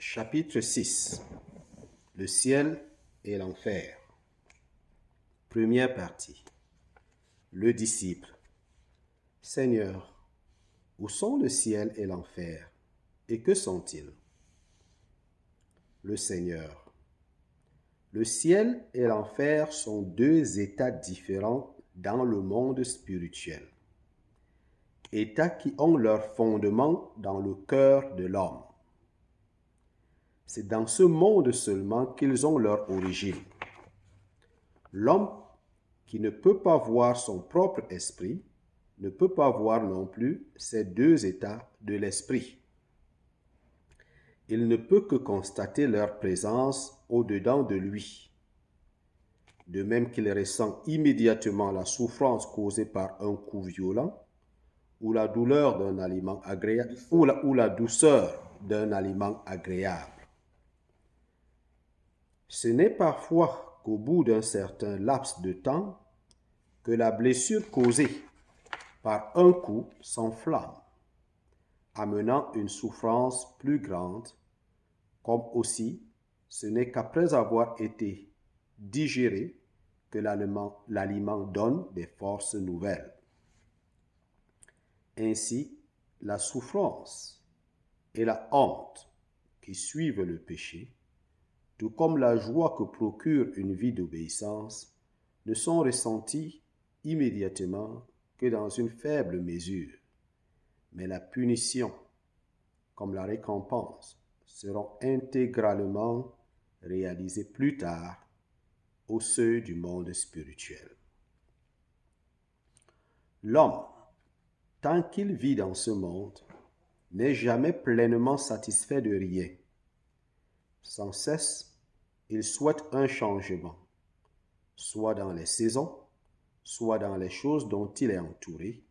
Chapitre 6. Le ciel et l'enfer. Première partie. Le disciple. Seigneur, où sont le ciel et l'enfer, et que sont-ils? Le Seigneur. Le ciel et l'enfer sont deux états différents dans le monde spirituel. États qui ont leur fondement dans le cœur de l'homme. C'est dans ce monde seulement qu'ils ont leur origine. L'homme qui ne peut pas voir son propre esprit ne peut pas voir non plus ces deux états de l'esprit. Il ne peut que constater leur présence au-dedans de lui. De même qu'il ressent immédiatement la souffrance causée par un coup violent ou la douleur d'un aliment agréable ou la douceur d'un aliment agréable. Ce n'est parfois qu'au bout d'un certain laps de temps que la blessure causée par un coup s'enflamme, amenant une souffrance plus grande, comme aussi ce n'est qu'après avoir été digéré que l'aliment donne des forces nouvelles. Ainsi, la souffrance et la honte qui suivent le péché, tout comme la joie que procure une vie d'obéissance, ne sont ressenties immédiatement que dans une faible mesure. Mais la punition, comme la récompense, seront intégralement réalisées plus tard au seuil du monde spirituel. L'homme, tant qu'il vit dans ce monde, n'est jamais pleinement satisfait de rien. Sans cesse, il souhaite un changement, soit dans les saisons, soit dans les choses dont il est entouré,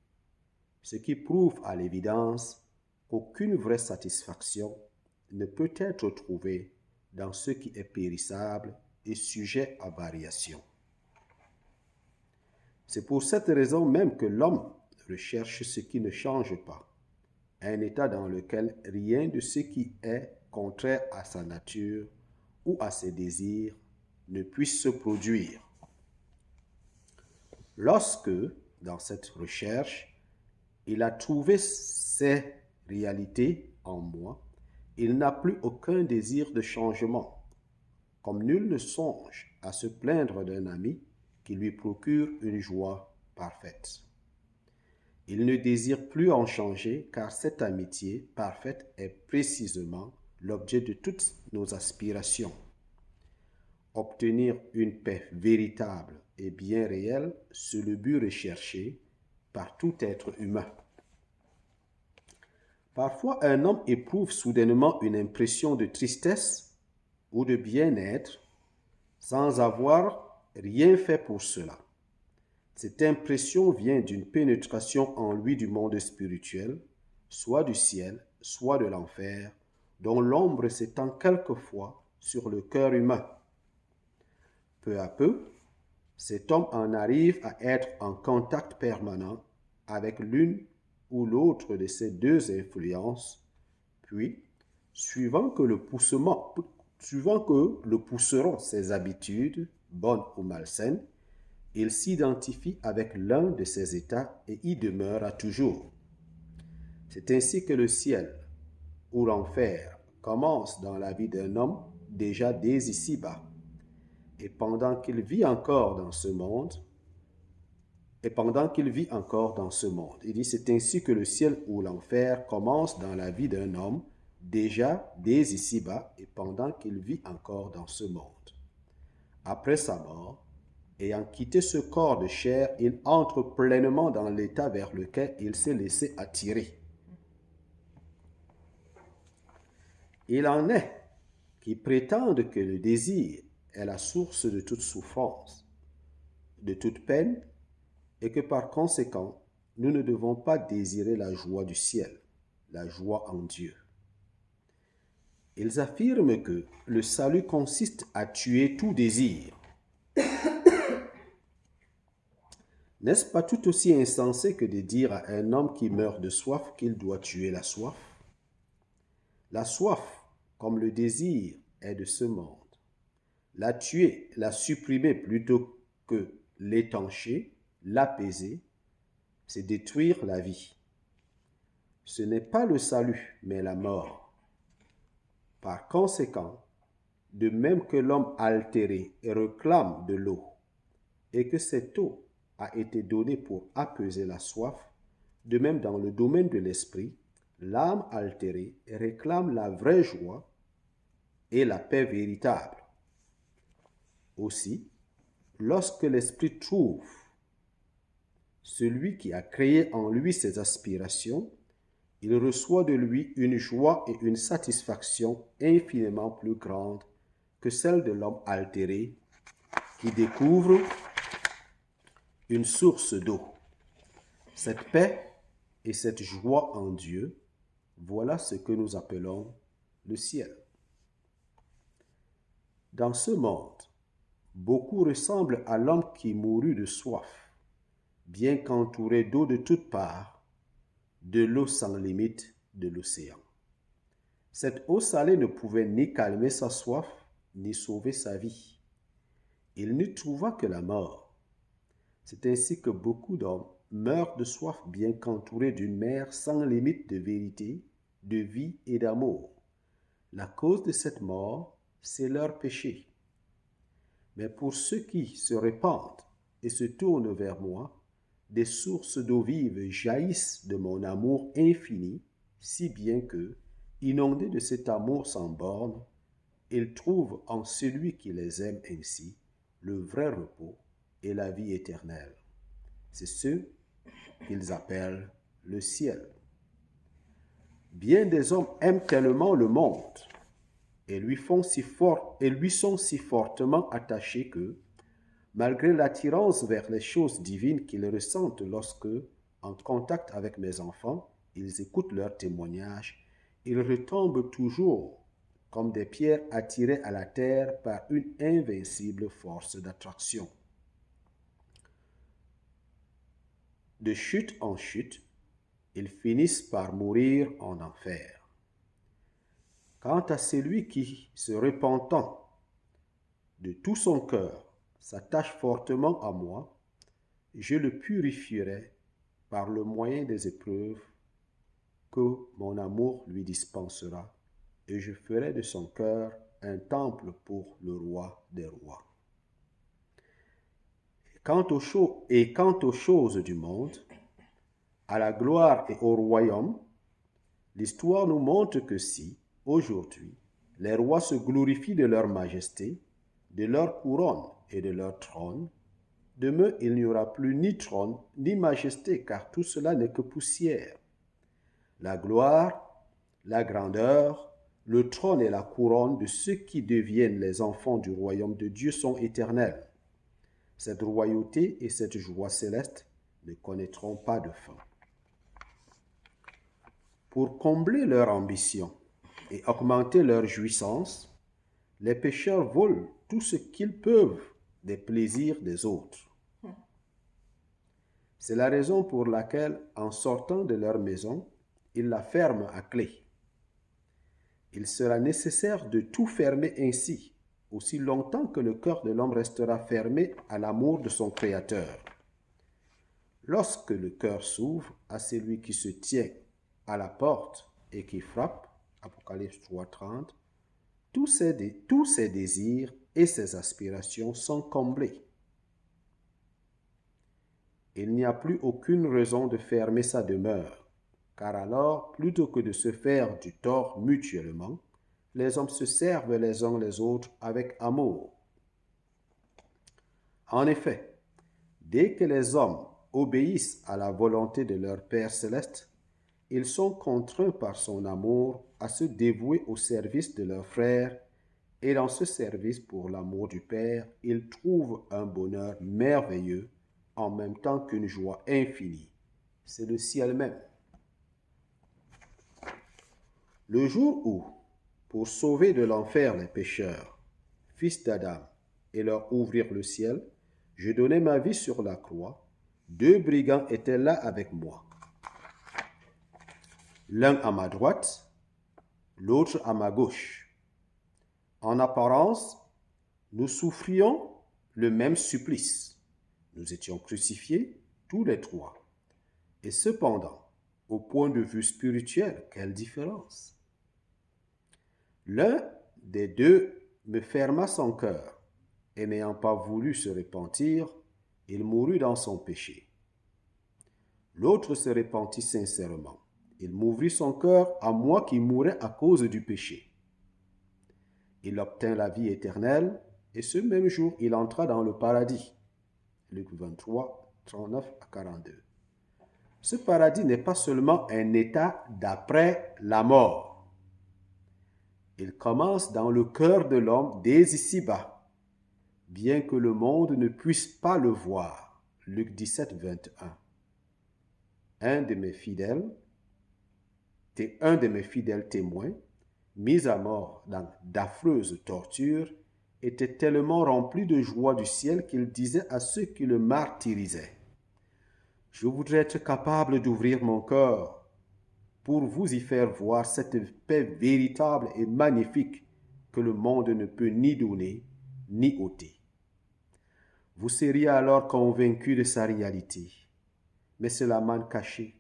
ce qui prouve à l'évidence qu'aucune vraie satisfaction ne peut être trouvée dans ce qui est périssable et sujet à variation. C'est pour cette raison même que l'homme recherche ce qui ne change pas, un état dans lequel rien de ce qui est contraire à sa nature ou à ses désirs ne puisse se produire. Lorsque, dans cette recherche, il a trouvé ces réalités en moi, il n'a plus aucun désir de changement, comme nul ne songe à se plaindre d'un ami qui lui procure une joie parfaite. Il ne désire plus en changer car cette amitié parfaite est précisément l'objet de toutes nos aspirations. Obtenir une paix véritable et bien réelle, c'est le but recherché par tout être humain. Parfois, un homme éprouve soudainement une impression de tristesse ou de bien-être sans avoir rien fait pour cela. Cette impression vient d'une pénétration en lui du monde spirituel, soit du ciel, soit de l'enfer, dont l'ombre s'étend quelquefois sur le cœur humain. Peu à peu, cet homme en arrive à être en contact permanent avec l'une ou l'autre de ces deux influences, puis, suivant que le pousseront ses habitudes, bonnes ou malsaines, il s'identifie avec l'un de ces états et y demeure à toujours. C'est ainsi que le ciel ou l'enfer commence dans la vie d'un homme déjà dès ici-bas. Et pendant qu'il vit encore dans ce monde, il dit, c'est ainsi que le ciel ou l'enfer commence dans la vie d'un homme déjà dès ici-bas et pendant qu'il vit encore dans ce monde. Après sa mort, ayant quitté ce corps de chair, il entre pleinement dans l'état vers lequel il s'est laissé attirer. Il en est qui prétendent que le désir est la source de toute souffrance, de toute peine, et que par conséquent, nous ne devons pas désirer la joie du ciel, la joie en Dieu. Ils affirment que le salut consiste à tuer tout désir. N'est-ce pas tout aussi insensé que de dire à un homme qui meurt de soif qu'il doit tuer la soif? La soif comme le désir est de ce monde. La tuer, la supprimer plutôt que l'étancher, l'apaiser, c'est détruire la vie. Ce n'est pas le salut, mais la mort. Par conséquent, de même que l'homme altéré réclame de l'eau, et que cette eau a été donnée pour apaiser la soif, de même dans le domaine de l'esprit, l'âme altérée réclame la vraie joie et la paix véritable. Aussi, lorsque l'esprit trouve celui qui a créé en lui ses aspirations, il reçoit de lui une joie et une satisfaction infiniment plus grandes que celle de l'homme altéré qui découvre une source d'eau. Cette paix et cette joie en Dieu, voilà ce que nous appelons le ciel. Dans ce monde, beaucoup ressemblent à l'homme qui mourut de soif, bien qu'entouré d'eau de toutes parts, de l'eau sans limite de l'océan. Cette eau salée ne pouvait ni calmer sa soif, ni sauver sa vie. Il n'y trouva que la mort. C'est ainsi que beaucoup d'hommes meurent de soif bien qu'entourés d'une mer sans limite de vérité, de vie et d'amour. La cause de cette mort, c'est leur péché. Mais pour ceux qui se répandent et se tournent vers moi, des sources d'eau vive jaillissent de mon amour infini, si bien que, inondés de cet amour sans bornes, ils trouvent en celui qui les aime ainsi le vrai repos et la vie éternelle. C'est ce qu'ils appellent le ciel. Bien des hommes aiment tellement le monde et lui sont si fortement attachés que, malgré l'attirance vers les choses divines qu'ils ressentent lorsque, en contact avec mes enfants, ils écoutent leurs témoignages, ils retombent toujours comme des pierres attirées à la terre par une invincible force d'attraction. De chute en chute, ils finissent par mourir en enfer. Quant à celui qui, se repentant de tout son cœur, s'attache fortement à moi, je le purifierai par le moyen des épreuves que mon amour lui dispensera, et je ferai de son cœur un temple pour le roi des rois. Quant aux choses du monde, à la gloire et au royaume, l'histoire nous montre que si, aujourd'hui, les rois se glorifient de leur majesté, de leur couronne et de leur trône, demain il n'y aura plus ni trône ni majesté, car tout cela n'est que poussière. La gloire, la grandeur, le trône et la couronne de ceux qui deviennent les enfants du royaume de Dieu sont éternels. Cette royauté et cette joie céleste ne connaîtront pas de fin. Pour combler leur ambition et augmenter leur jouissance, les pécheurs volent tout ce qu'ils peuvent des plaisirs des autres. C'est la raison pour laquelle, en sortant de leur maison, ils la ferment à clé. Il sera nécessaire de tout fermer ainsi, aussi longtemps que le cœur de l'homme restera fermé à l'amour de son Créateur. Lorsque le cœur s'ouvre à celui qui se tient à la porte et qui frappe, Apocalypse 3:30, tous ses désirs et ses aspirations sont comblés. Il n'y a plus aucune raison de fermer sa demeure, car alors, plutôt que de se faire du tort mutuellement, les hommes se servent les uns les autres avec amour. En effet, dès que les hommes obéissent à la volonté de leur Père céleste, ils sont contraints par son amour à se dévouer au service de leurs frères, et dans ce service pour l'amour du Père, ils trouvent un bonheur merveilleux en même temps qu'une joie infinie. C'est le ciel même. Le jour où, pour sauver de l'enfer les pécheurs, fils d'Adam, et leur ouvrir le ciel, je donnai ma vie sur la croix, 2 brigands étaient là avec moi. L'un à ma droite, l'autre à ma gauche. En apparence, nous souffrions le même supplice. Nous étions crucifiés tous les trois. Et cependant, au point de vue spirituel, quelle différence! L'un des deux me ferma son cœur, et n'ayant pas voulu se repentir, il mourut dans son péché. L'autre se repentit sincèrement. Il m'ouvrit son cœur à moi qui mourais à cause du péché. Il obtint la vie éternelle, et ce même jour, il entra dans le paradis. Luc 23, 39 à 42. Ce paradis n'est pas seulement un état d'après la mort. Il commence dans le cœur de l'homme dès ici-bas, bien que le monde ne puisse pas le voir. Luc 17, 21. Un de mes fidèles témoins, mis à mort dans d'affreuses tortures, était tellement rempli de joie du ciel qu'il disait à ceux qui le martyrisaient: « Je voudrais être capable d'ouvrir mon cœur pour vous y faire voir cette paix véritable et magnifique que le monde ne peut ni donner ni ôter. » Vous seriez alors convaincu de sa réalité, mais c'est la manne cachée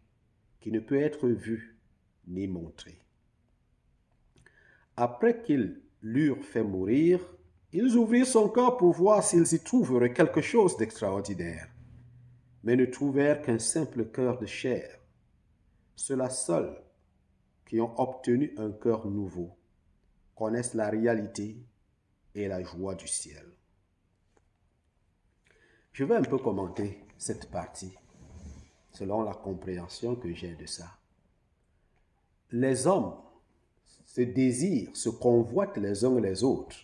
qui ne peut être vue ni montrée. Après qu'ils l'eurent fait mourir, ils ouvrirent son cœur pour voir s'ils y trouveraient quelque chose d'extraordinaire, mais ne trouvèrent qu'un simple cœur de chair. Ceux-là seuls qui ont obtenu un cœur nouveau connaissent la réalité et la joie du ciel. Je vais un peu commenter cette partie selon la compréhension que j'ai de ça. Les hommes se désirent, se convoitent les uns les autres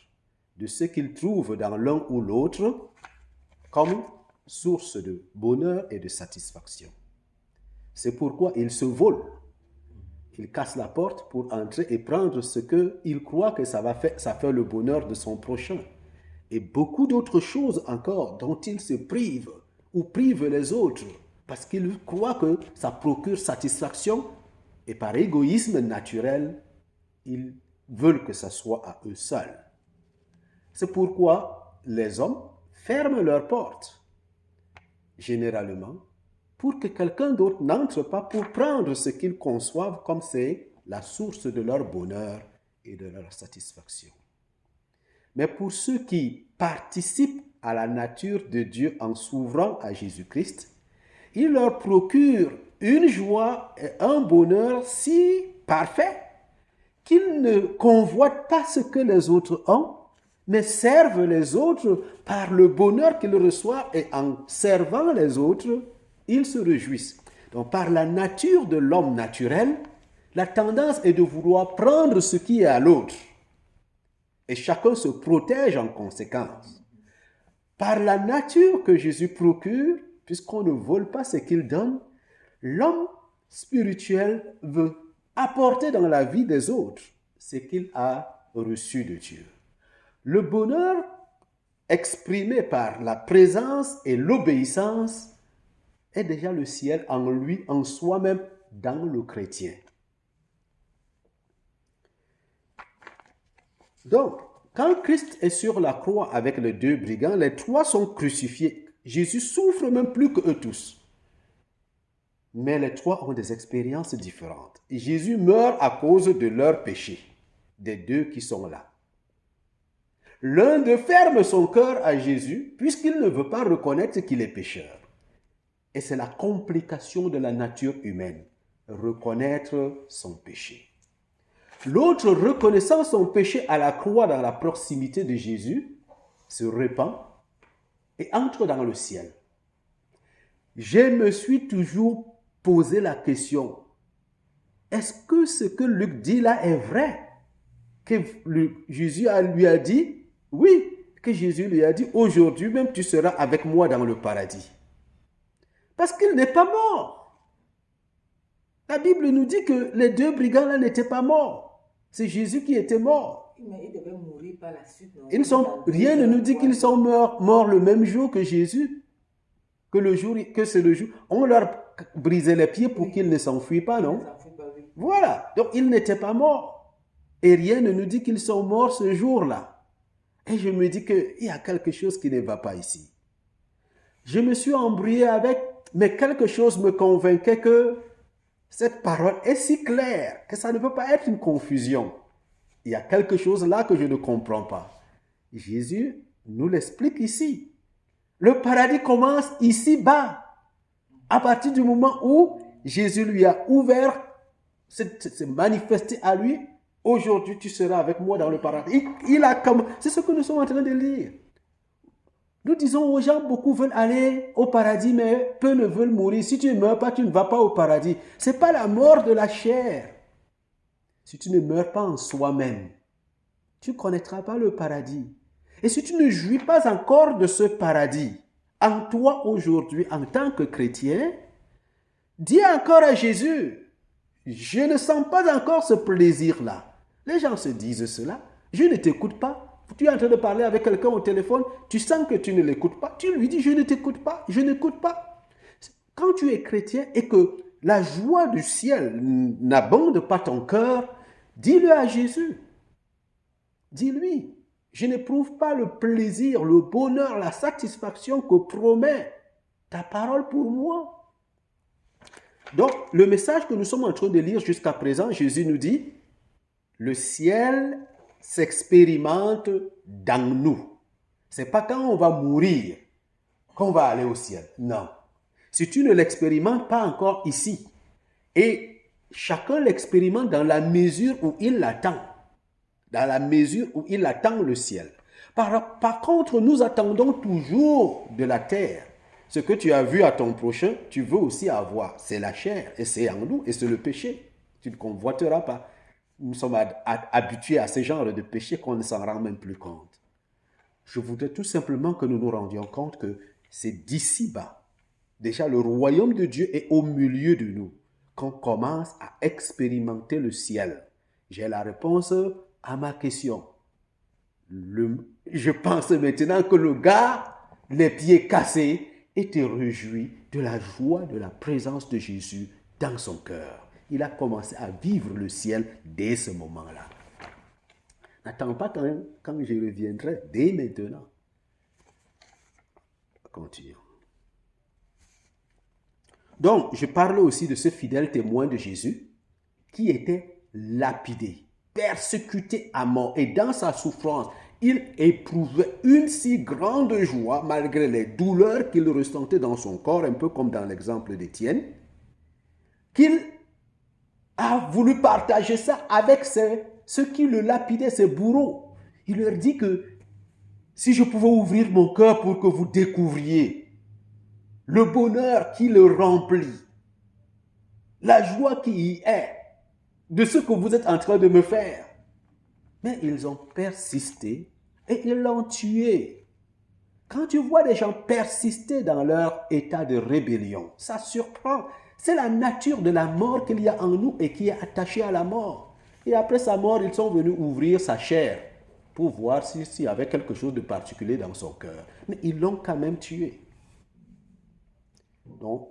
de ce qu'ils trouvent dans l'un ou l'autre comme source de bonheur et de satisfaction. C'est pourquoi ils se volent. Ils cassent la porte pour entrer et prendre ce qu'ils croient que ça fait le bonheur de son prochain. Et beaucoup d'autres choses encore dont ils se privent ou privent les autres parce qu'ils croient que ça procure satisfaction et par égoïsme naturel, ils veulent que ça soit à eux seuls. C'est pourquoi les hommes ferment leurs portes, généralement, pour que quelqu'un d'autre n'entre pas pour prendre ce qu'ils conçoivent comme c'est la source de leur bonheur et de leur satisfaction. Mais pour ceux qui participent à la nature de Dieu en s'ouvrant à Jésus-Christ, il leur procure une joie et un bonheur si parfait qu'ils ne convoitent pas ce que les autres ont, mais servent les autres par le bonheur qu'ils reçoivent, et en servant les autres, ils se réjouissent. Donc par la nature de l'homme naturel, la tendance est de vouloir prendre ce qui est à l'autre. Et chacun se protège en conséquence. Par la nature que Jésus procure, puisqu'on ne vole pas ce qu'il donne, l'homme spirituel veut apporter dans la vie des autres ce qu'il a reçu de Dieu. Le bonheur exprimé par la présence et l'obéissance est déjà le ciel en lui, en soi-même, dans le chrétien. Donc, quand Christ est sur la croix avec les deux brigands, les trois sont crucifiés. Jésus souffre même plus qu'eux tous. Mais les trois ont des expériences différentes. Jésus meurt à cause de leurs péchés, des deux qui sont là. L'un d'eux ferme son cœur à Jésus puisqu'il ne veut pas reconnaître qu'il est pécheur. Et c'est la complication de la nature humaine, reconnaître son péché. L'autre, reconnaissant son péché à la croix dans la proximité de Jésus, se repent et entre dans le ciel. Je me suis toujours posé la question, est-ce que ce que Luc dit là est vrai? Que Jésus lui a dit, oui, que Jésus lui a dit, aujourd'hui même tu seras avec moi dans le paradis. Parce qu'il n'est pas mort. La Bible nous dit que les deux brigands là n'étaient pas morts. C'est Jésus qui était mort. Mais ils devaient mourir par la suite. Rien ne nous dit qu'ils sont morts le même jour que Jésus. Que c'est le jour. On leur brisait les pieds pour qu'ils ne s'enfuient pas, non? Voilà. Donc ils n'étaient pas morts. Et rien ne nous dit qu'ils sont morts ce jour-là. Et je me dis qu'il y a quelque chose qui ne va pas ici. Je me suis embrouillé avec, mais quelque chose me convainquait que cette parole est si claire que ça ne peut pas être une confusion. Il y a quelque chose là que je ne comprends pas. Jésus nous l'explique ici. Le paradis commence ici-bas. À partir du moment où Jésus lui a ouvert, s'est manifesté à lui, aujourd'hui tu seras avec moi dans le paradis. C'est ce que nous sommes en train de lire. Nous disons aux gens, beaucoup veulent aller au paradis, mais peu ne veulent mourir. Si tu ne meurs pas, tu ne vas pas au paradis. Ce n'est pas la mort de la chair. Si tu ne meurs pas en soi-même, tu ne connaîtras pas le paradis. Et si tu ne jouis pas encore de ce paradis, en toi aujourd'hui, en tant que chrétien, dis encore à Jésus, je ne sens pas encore ce plaisir-là. Les gens se disent cela, je ne t'écoute pas. Tu es en train de parler avec quelqu'un au téléphone, tu sens que tu ne l'écoutes pas, tu lui dis, je ne t'écoute pas, je n'écoute pas. Quand tu es chrétien et que la joie du ciel n'abonde pas ton cœur, dis-le à Jésus. Dis-lui, je n'éprouve pas le plaisir, le bonheur, la satisfaction que promet ta parole pour moi. Donc, le message que nous sommes en train de lire jusqu'à présent, Jésus nous dit, le ciel s'expérimente dans nous. Ce n'est pas quand on va mourir qu'on va aller au ciel. Non. Si tu ne l'expérimentes pas encore ici, et chacun l'expérimente dans la mesure où il l'attend, dans la mesure où il attend le ciel. Par contre, nous attendons toujours de la terre. Ce que tu as vu à ton prochain, tu veux aussi avoir. C'est la chair, et c'est en nous, et c'est le péché. Tu ne convoiteras pas. Nous sommes habitués à ce genre de péché qu'on ne s'en rend même plus compte. Je voudrais tout simplement que nous nous rendions compte que c'est d'ici-bas. Déjà, le royaume de Dieu est au milieu de nous, qu'on commence à expérimenter le ciel. J'ai la réponse à ma question. Je pense maintenant que le gars, les pieds cassés, était réjoui de la joie de la présence de Jésus dans son cœur. Il a commencé à vivre le ciel dès ce moment-là. N'attends pas quand je reviendrai, dès maintenant. Continuons. Donc, je parle aussi de ce fidèle témoin de Jésus qui était lapidé, persécuté à mort. Et dans sa souffrance, il éprouvait une si grande joie malgré les douleurs qu'il ressentait dans son corps, un peu comme dans l'exemple d'Étienne, qu'il a voulu partager ça avec ceux qui le lapidaient, ses bourreaux. Il leur dit que si je pouvais ouvrir mon cœur pour que vous découvriez le bonheur qui le remplit, la joie qui y est, de ce que vous êtes en train de me faire. Mais ils ont persisté et ils l'ont tué. Quand tu vois des gens persister dans leur état de rébellion, ça surprend. C'est la nature de la mort qu'il y a en nous et qui est attachée à la mort. Et après sa mort, ils sont venus ouvrir sa chair pour voir s'il y avait quelque chose de particulier dans son cœur. Mais ils l'ont quand même tué. Donc,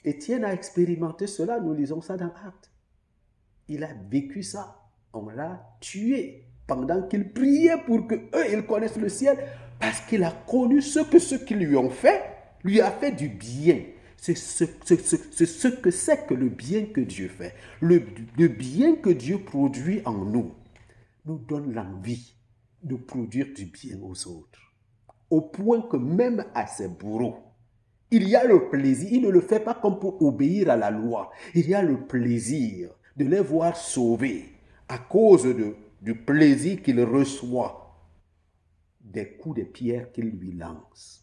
Étienne a expérimenté cela, nous lisons ça dans Actes. Il a vécu ça. On l'a tué pendant qu'il priait pour qu'eux, ils connaissent le ciel, parce qu'il a connu ce que ceux qui lui ont fait, lui a fait du bien. C'est ce que c'est que le bien que Dieu fait. Le bien que Dieu produit en nous donne l'envie de produire du bien aux autres. Au point que même à ses bourreaux, il y a le plaisir. Il ne le fait pas comme pour obéir à la loi. Il y a le plaisir de les voir sauvés à cause du plaisir qu'il reçoit des coups de pierre qu'il lui lance.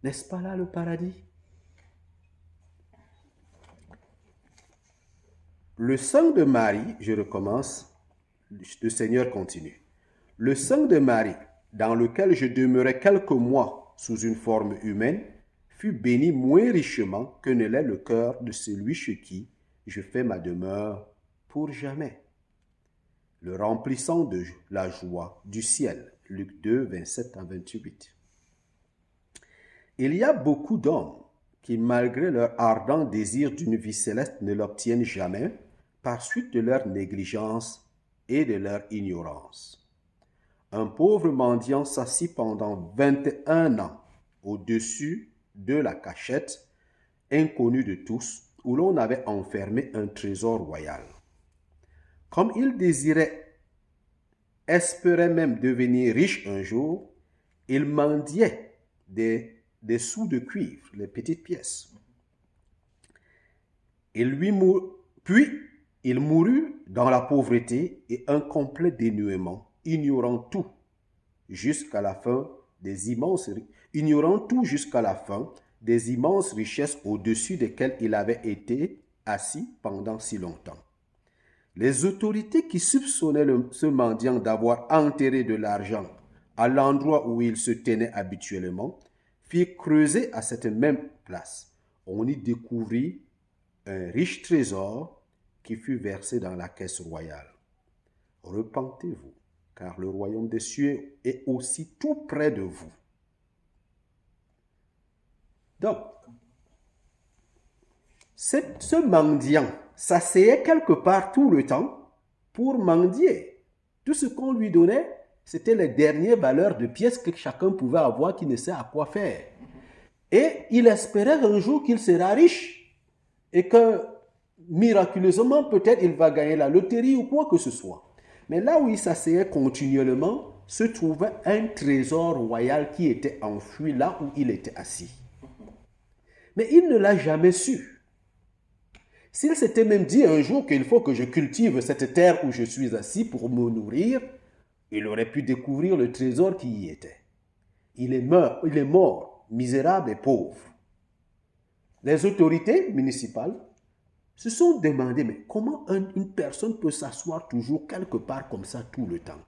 N'est-ce pas là le paradis? Le sang de Marie, je recommence, le Seigneur continue. Le sang de Marie, dans lequel je demeurais quelques mois sous une forme humaine, fut béni moins richement que ne l'est le cœur de celui chez qui je fais ma demeure pour jamais, le remplissant de la joie du ciel. Luc 2, 27 à 28. Il y a beaucoup d'hommes qui, malgré leur ardent désir d'une vie céleste, ne l'obtiennent jamais par suite de leur négligence et de leur ignorance. Un pauvre mendiant s'assit pendant 21 ans au-dessus de la cachette inconnue de tous, où l'on avait enfermé un trésor royal. Comme il espérait même devenir riche un jour, il mendiait des sous de cuivre, les petites pièces. Puis il mourut dans la pauvreté et un complet dénuement, ignorant tout jusqu'à la fin des immenses richesses au-dessus desquelles il avait été assis pendant si longtemps. Les autorités qui soupçonnaient ce mendiant d'avoir enterré de l'argent à l'endroit où il se tenait habituellement firent creuser à cette même place. On y découvrit un riche trésor qui fut versé dans la caisse royale. Repentez-vous, car le royaume des cieux est aussi tout près de vous. Donc, ce mendiant s'asseyait quelque part tout le temps pour mendier. Tout ce qu'on lui donnait, c'était les dernières valeurs de pièces que chacun pouvait avoir qui ne sait à quoi faire. Et il espérait un jour qu'il sera riche et que miraculeusement, peut-être il va gagner la loterie ou quoi que ce soit. Mais là où il s'asseyait continuellement, se trouvait un trésor royal qui était enfoui là où il était assis. Mais il ne l'a jamais su. S'il s'était même dit un jour qu'il faut que je cultive cette terre où je suis assis pour me nourrir, il aurait pu découvrir le trésor qui y était. Il est mort, misérable et pauvre. Les autorités municipales se sont demandé, mais comment une personne peut s'asseoir toujours quelque part comme ça tout le temps?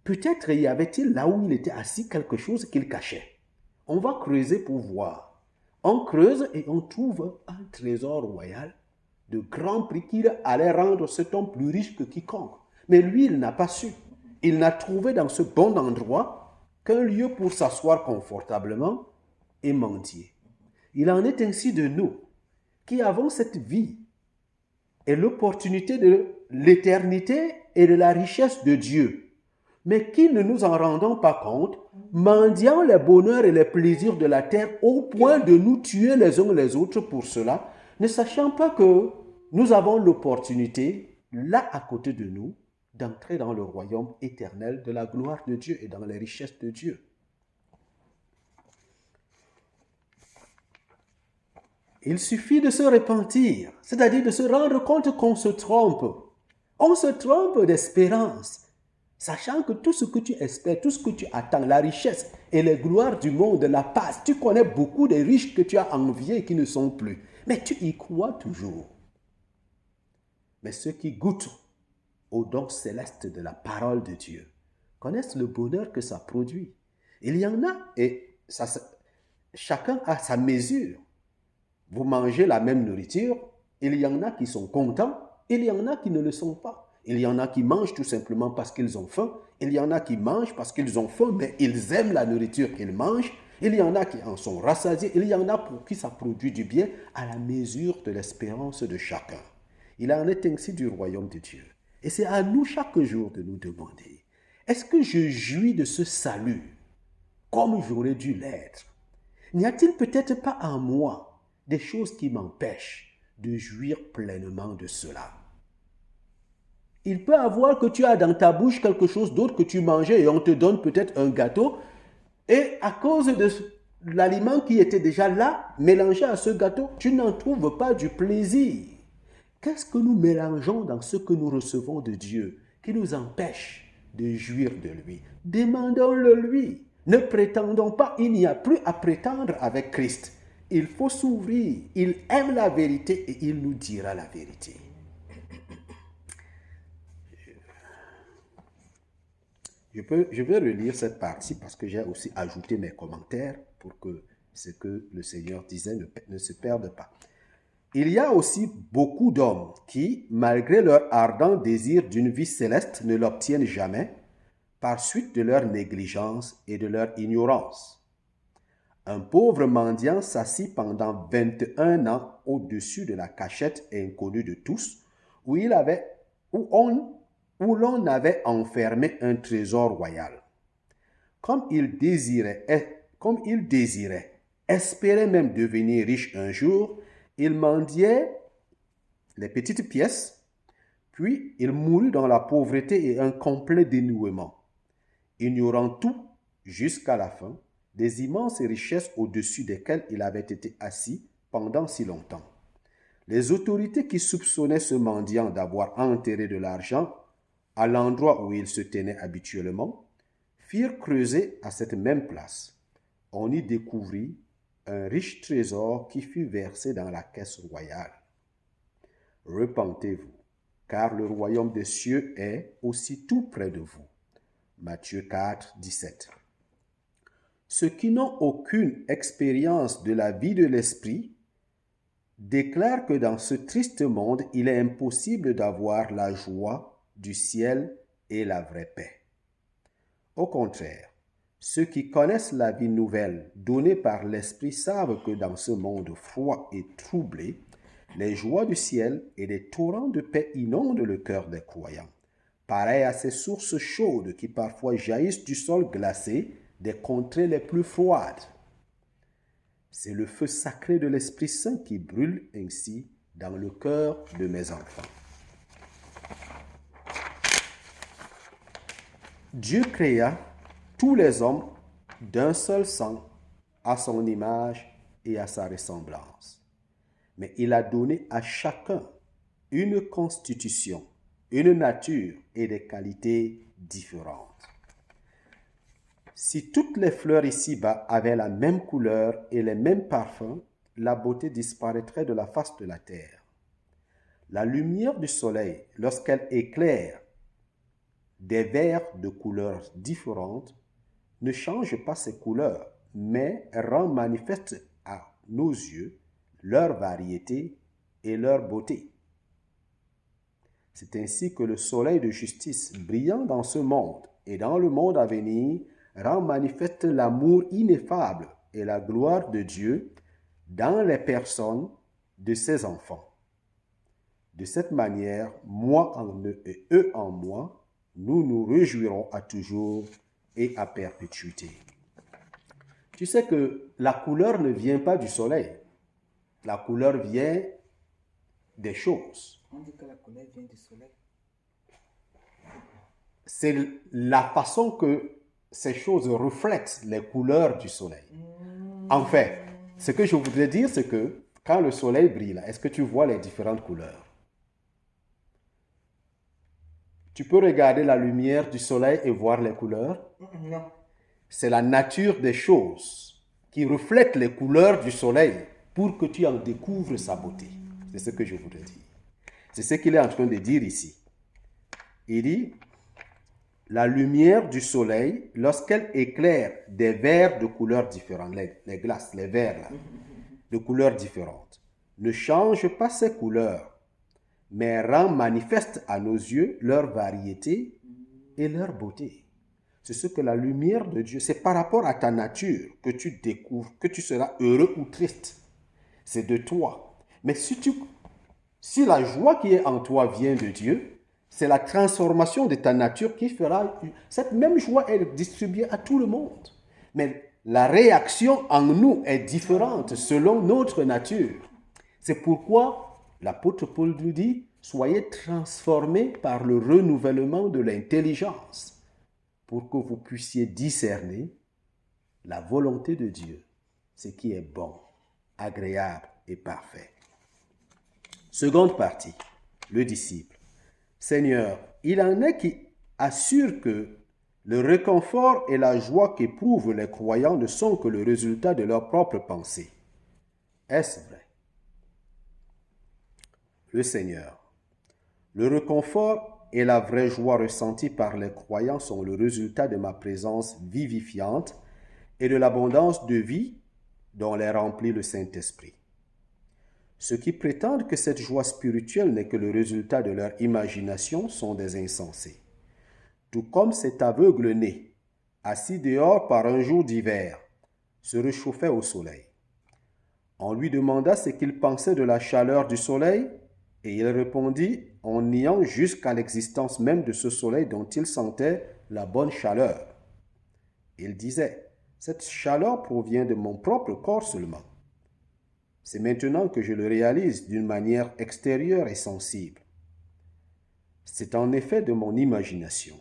Peut-être y avait-il là où il était assis quelque chose qu'il cachait. On va creuser pour voir. On creuse et on trouve un trésor royal de grand prix qui allait rendre cet homme plus riche que quiconque. Mais lui, il n'a pas su. Il n'a trouvé dans ce bon endroit qu'un lieu pour s'asseoir confortablement et mendier. Il en est ainsi de nous qui avons cette vie et l'opportunité de l'éternité et de la richesse de Dieu, mais qui ne nous en rendons pas compte, mendiant les bonheurs et les plaisirs de la terre au point de nous tuer les uns les autres pour cela, ne sachant pas que nous avons l'opportunité, là à côté de nous, d'entrer dans le royaume éternel de la gloire de Dieu et dans les richesses de Dieu. Il suffit de se repentir, c'est-à-dire de se rendre compte qu'on se trompe. On se trompe d'espérance, sachant que tout ce que tu espères, tout ce que tu attends, la richesse et les gloires du monde, la pace, tu connais beaucoup de riches que tu as enviés et qui ne sont plus, mais tu y crois toujours. Mais ceux qui goûtent au don céleste de la parole de Dieu connaissent le bonheur que ça produit. Il y en a, et chacun a sa mesure. Vous mangez la même nourriture, il y en a qui sont contents, il y en a qui ne le sont pas. Il y en a qui mangent tout simplement parce qu'ils ont faim, il y en a qui mangent parce qu'ils ont faim, mais ils aiment la nourriture qu'ils mangent, il y en a qui en sont rassasiés, il y en a pour qui ça produit du bien à la mesure de l'espérance de chacun. Il en est ainsi du royaume de Dieu. Et c'est à nous chaque jour de nous demander, est-ce que je jouis de ce salut comme j'aurais dû l'être? N'y a-t-il peut-être pas en moi des choses qui m'empêchent de jouir pleinement de cela? Il peut avoir que tu as dans ta bouche quelque chose d'autre que tu mangeais et on te donne peut-être un gâteau et à cause de l'aliment qui était déjà là, mélangé à ce gâteau, tu n'en trouves pas du plaisir. Qu'est-ce que nous mélangeons dans ce que nous recevons de Dieu qui nous empêche de jouir de lui? Demandons-le lui. Ne prétendons pas, il n'y a plus à prétendre avec Christ. Il faut s'ouvrir. Il aime la vérité et il nous dira la vérité. Je vais relire cette partie parce que j'ai aussi ajouté mes commentaires pour que ce que le Seigneur disait ne se perde pas. Il y a aussi beaucoup d'hommes qui, malgré leur ardent désir d'une vie céleste, ne l'obtiennent jamais par suite de leur négligence et de leur ignorance. Un pauvre mendiant s'assit pendant 21 ans au-dessus de la cachette inconnue de tous, où il avait, où l'on avait enfermé un trésor royal. Comme il désirait, espérait même devenir riche un jour, il mendiait les petites pièces, puis il mourut dans la pauvreté et un complet dénuement, ignorant tout jusqu'à la fin des immenses richesses au-dessus desquelles il avait été assis pendant si longtemps. Les autorités qui soupçonnaient ce mendiant d'avoir enterré de l'argent à l'endroit où il se tenait habituellement firent creuser à cette même place. On y découvrit un riche trésor qui fut versé dans la caisse royale. Repentez-vous, car le royaume des cieux est aussi tout près de vous. Matthieu 4, 17. Ceux qui n'ont aucune expérience de la vie de l'esprit déclarent que dans ce triste monde, il est impossible d'avoir la joie du ciel et la vraie paix. Au contraire, ceux qui connaissent la vie nouvelle donnée par l'Esprit savent que dans ce monde froid et troublé, les joies du ciel et des torrents de paix inondent le cœur des croyants, pareil à ces sources chaudes qui parfois jaillissent du sol glacé des contrées les plus froides. C'est le feu sacré de l'Esprit Saint qui brûle ainsi dans le cœur de mes enfants. Dieu créa tous les hommes d'un seul sang, à son image et à sa ressemblance. Mais il a donné à chacun une constitution, une nature et des qualités différentes. Si toutes les fleurs ici-bas avaient la même couleur et les mêmes parfums, la beauté disparaîtrait de la face de la terre. La lumière du soleil, lorsqu'elle éclaire des vers de couleurs différentes, ne change pas ces couleurs, mais rend manifeste à nos yeux leur variété et leur beauté. C'est ainsi que le soleil de justice, brillant dans ce monde et dans le monde à venir, rend manifeste l'amour ineffable et la gloire de Dieu dans les personnes de ses enfants. De cette manière, moi en eux et eux en moi, nous nous réjouirons à toujours et à perpétuité. Tu sais que la couleur ne vient pas du soleil. La couleur vient des choses. On dit que la couleur vient du soleil. C'est la façon que ces choses reflètent les couleurs du soleil. En fait, ce que je voudrais dire, c'est que quand le soleil brille, est-ce que tu vois les différentes couleurs? Tu peux regarder la lumière du soleil et voir les couleurs? Non. C'est la nature des choses qui reflète les couleurs du soleil pour que tu en découvres sa beauté. C'est ce que je voudrais dire. C'est ce qu'il est en train de dire ici. Il dit, la lumière du soleil, lorsqu'elle éclaire des verres de couleurs différentes, les glaces, les verres là, de couleurs différentes, ne change pas ces couleurs, mais rend manifeste à nos yeux leur variété et leur beauté. C'est ce que la lumière de Dieu, c'est par rapport à ta nature que tu découvres que tu seras heureux ou triste. C'est de toi. Mais si la joie qui est en toi vient de Dieu, c'est la transformation de ta nature qui fera... Cette même joie est distribuée à tout le monde. Mais la réaction en nous est différente selon notre nature. C'est pourquoi l'apôtre Paul nous dit, soyez transformés par le renouvellement de l'intelligence pour que vous puissiez discerner la volonté de Dieu, ce qui est bon, agréable et parfait. Seconde partie, le disciple. Seigneur, il en est qui assurent que le réconfort et la joie qu'éprouvent les croyants ne sont que le résultat de leurs propres pensées. Est-ce vrai? Le Seigneur. Le réconfort et la vraie joie ressentie par les croyants sont le résultat de ma présence vivifiante et de l'abondance de vie dont les remplit le Saint-Esprit. Ceux qui prétendent que cette joie spirituelle n'est que le résultat de leur imagination sont des insensés. Tout comme cet aveugle né, assis dehors par un jour d'hiver, se réchauffait au soleil. On lui demanda ce qu'il pensait de la chaleur du soleil. Et il répondit en niant jusqu'à l'existence même de ce soleil dont il sentait la bonne chaleur. Il disait, cette chaleur provient de mon propre corps seulement. C'est maintenant que je le réalise d'une manière extérieure et sensible. C'est en effet de mon imagination.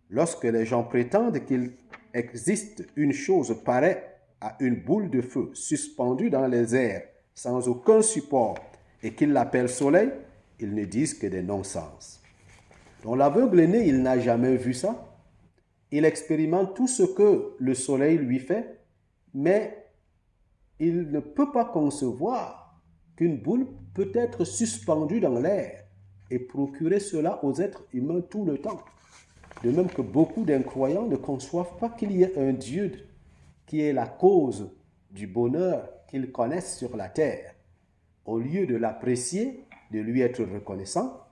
Lorsque les gens prétendent qu'il existe une chose pareille à une boule de feu suspendue dans les airs sans aucun support et qu'ils l'appellent soleil, ils ne disent que des non-sens. Donc l'aveugle né, il n'a jamais vu ça. Il expérimente tout ce que le soleil lui fait, mais il ne peut pas concevoir qu'une boule peut être suspendue dans l'air et procurer cela aux êtres humains tout le temps. De même que beaucoup d'incroyants ne conçoivent pas qu'il y ait un Dieu qui est la cause du bonheur qu'ils connaissent sur la terre. Au lieu de l'apprécier, de lui être reconnaissant,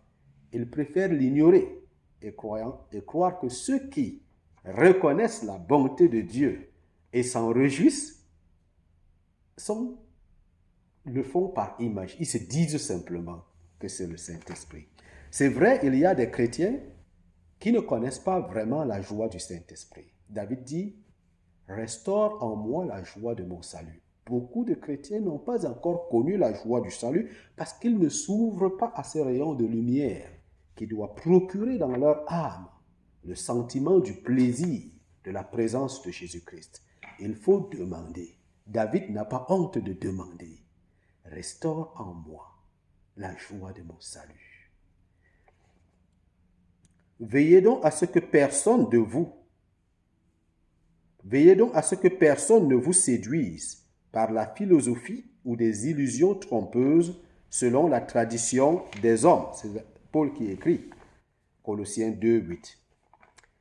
ils préfèrent l'ignorer et croire que ceux qui reconnaissent la bonté de Dieu et s'en réjouissent le font par image. Ils se disent simplement que c'est le Saint-Esprit. C'est vrai, il y a des chrétiens qui ne connaissent pas vraiment la joie du Saint-Esprit. David dit, « Restaure en moi la joie de mon salut ». Beaucoup de chrétiens n'ont pas encore connu la joie du salut parce qu'ils ne s'ouvrent pas à ces rayons de lumière qui doivent procurer dans leur âme le sentiment du plaisir de la présence de Jésus-Christ. Il faut demander. David n'a pas honte de demander. « Restaure en moi la joie de mon salut ». Veillez donc à ce que personne ne vous séduise par la philosophie ou des illusions trompeuses selon la tradition des hommes. C'est Paul qui écrit, Colossiens 2, 8.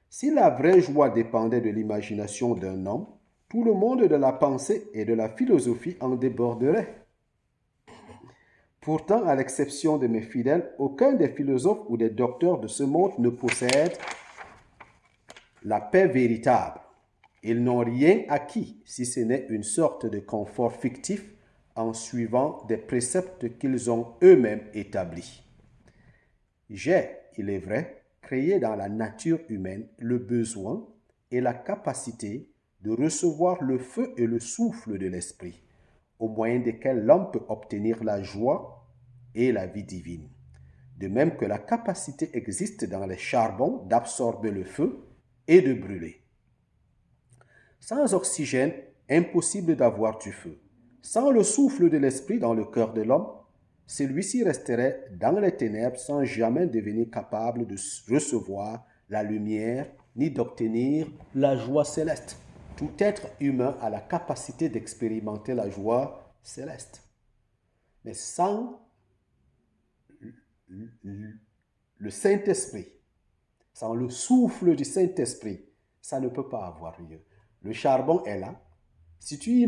Si la vraie joie dépendait de l'imagination d'un homme, tout le monde de la pensée et de la philosophie en déborderait. Pourtant, à l'exception de mes fidèles, aucun des philosophes ou des docteurs de ce monde ne possède la paix véritable. Ils n'ont rien acquis si ce n'est une sorte de confort fictif en suivant des préceptes qu'ils ont eux-mêmes établis. J'ai, il est vrai, créé dans la nature humaine le besoin et la capacité de recevoir le feu et le souffle de l'esprit, au moyen desquels l'homme peut obtenir la joie et la vie divine. De même que la capacité existe dans les charbons d'absorber le feu et de brûler. Sans oxygène, impossible d'avoir du feu. Sans le souffle de l'esprit dans le cœur de l'homme, celui-ci resterait dans les ténèbres sans jamais devenir capable de recevoir la lumière ni d'obtenir la joie céleste. Tout être humain a la capacité d'expérimenter la joie céleste. Mais sans le Saint-Esprit, sans le souffle du Saint-Esprit, ça ne peut pas avoir lieu. Le charbon est là. Si tu